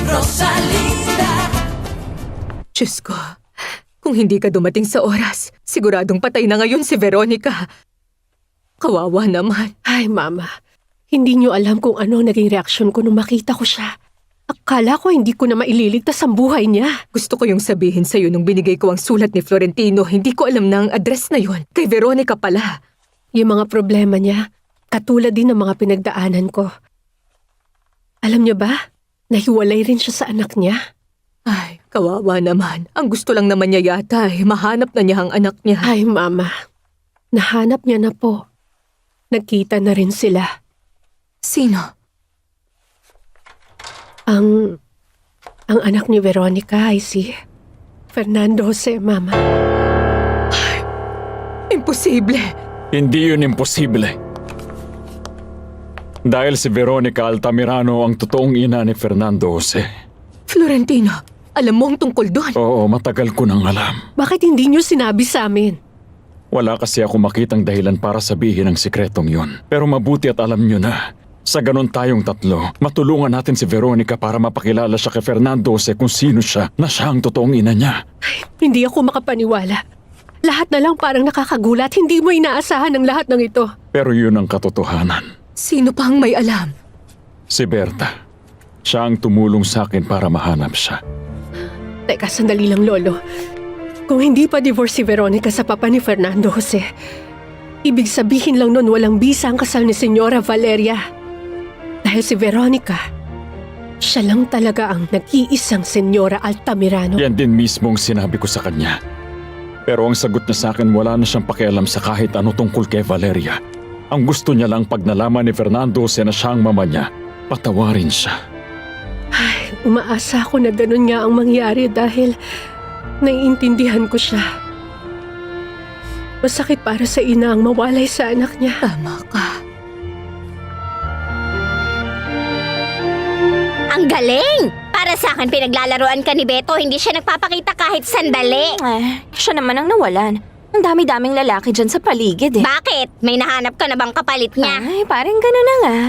Rosalinda. Diyos ko, kung hindi ka dumating sa oras, siguradong patay na ngayon si Veronica. Kawawa naman. Ay, Mama. Hindi niyo alam kung ano naging reaksyon ko nung makita ko siya. Akala ko hindi ko na maililigtas ang buhay niya. Gusto ko yung sabihin sa'yo nung binigay ko ang sulat ni Florentino, hindi ko alam na ang address na yon. Kay Veronica pala. Yung mga problema niya, katulad din ng mga pinagdaanan ko. Alam niyo ba, nahiwalay rin siya sa anak niya. Ay, kawawa naman. Ang gusto lang naman niya yata mahanap na niya ang anak niya. Ay, Mama. Nahanap niya na po. Nagkita na rin sila. Sino? Ang anak ni Veronica ay si Fernando Jose, Mama. Imposible. Hindi yun imposible. Dahil si Veronica Altamirano ang totoong ina ni Fernando Jose. Florentino, alam mo ang tungkol doon. Oo, matagal ko nang alam. Bakit hindi niyo sinabi sa amin? Wala kasi ako makitang dahilan para sabihin ang sikretong yun. Pero mabuti at alam nyo na. Sa ganon tayong tatlo, matulungan natin si Veronica para mapakilala siya kay Fernando Jose kung sino siya, na siya ang totoong ina niya. Ay, hindi ako makapaniwala. Lahat na lang parang nakakagulat. Hindi mo inaasahan ang lahat ng ito. Pero yun ang katotohanan. Sino pa ang may alam? Si Berta. Siya ang tumulong sa akin para mahanap siya. Teka, sandali lang, Lolo. Kung hindi pa divorce si Veronica sa papa ni Fernando Jose, ibig sabihin lang nun walang bisa ang kasal ni Senyora Valeria. Dahil si Veronica, siya lang talaga ang nag-iisang Senyora Altamirano. Yan din mismo ang sinabi ko sa kanya. Pero ang sagot niya sa akin, wala na siyang pakialam sa kahit ano tungkol kay Valeria. Ang gusto niya lang pag nalaman ni Fernando Jose na siya ang mama niya, patawarin siya. Ay, umaasa ako na ganun nga ang mangyari dahil naiintindihan ko siya. Masakit para sa ina ang mawalay sa anak niya. Tama ka. Ang galing! Para sa akin, pinaglalaroan ka ni Beto, hindi siya nagpapakita kahit sandali. Siya naman ang nawalan. Ang dami-daming lalaki dyan sa paligid eh. Bakit? May nahanap ka na bang kapalit niya? Ay, parang gano'n na nga.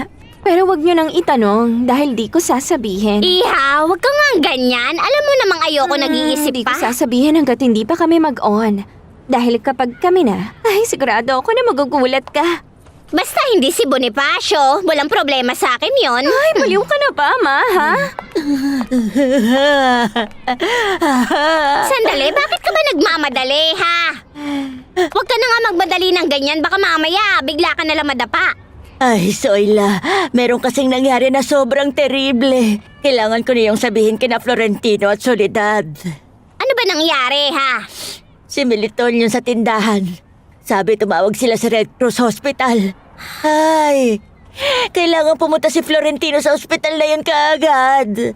Pero wag nyo nang itanong dahil di ko sasabihin. Iha, wag ka nga ganyan. Alam mo namang ayoko nag-iisip Di pa. ko sasabihin hanggat hindi pa kami mag-on. Dahil kapag kami na, ay sigurado ako na magugulat ka. Basta hindi si Bonifacio, walang problema sa akin yon. Ay, baliw ka na ba, ma, ha? Sandali, bakit ka ba nagmamadali, ha? Huwag ka na nga magmadali ng ganyan, baka mamaya bigla ka nalang madapa. Ay, Zoila, meron kasing nangyari na sobrang terrible. Kailangan ko na yung sabihin kina Florentino at Soledad. Ano ba nangyari, ha? Si Milton yung sa tindahan. Sabi tumawag sila sa Red Cross Hospital. Ay, kailangan pumunta si Florentino sa ospital na yun kaagad.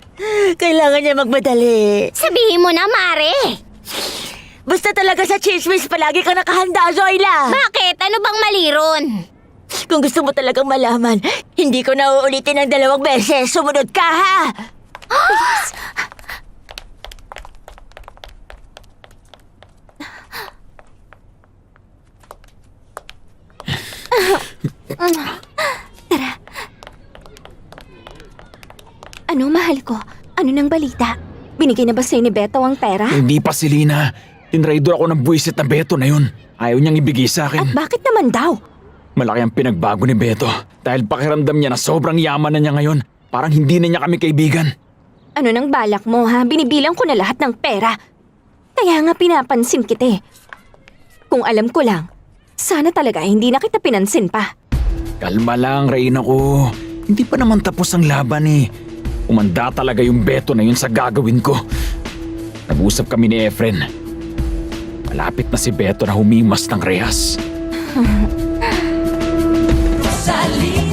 Kailangan niya magmadali. Sabihin mo na, Mare. Basta talaga sa chismis palagi kang nakahanda, Zoila. Bakit? Ano bang mali ron? Kung gusto mo talagang malaman, hindi ko na uulitin ng 2 beses. Sumunod ka, ha? Ano, mahal ko? Ano nang balita? Binigay na ba sa'yo ni Beto ang pera? Hindi pa, Selena. Tinraidor ako ng buwisit na Beto na yun. Ayaw niyang ibigay sa At akin. bakit naman daw? Malaki ang pinagbago ni Beto. Dahil pakiramdam niya na sobrang yaman na niya ngayon. Parang hindi na niya kami kaibigan. Ano nang balak mo, ha? Binibilang ko na lahat ng pera. Kaya nga pinapansin kita eh. Kung alam ko lang, sana talaga hindi na kita pinansin pa. Kalma lang, Reyna ko. Hindi pa naman tapos ang laban eh. Umanda talaga yung Beto na yun sa gagawin ko. Nag-usap kami ni Efren. Malapit na si Beto na humimas ng rehas. Rosalinda.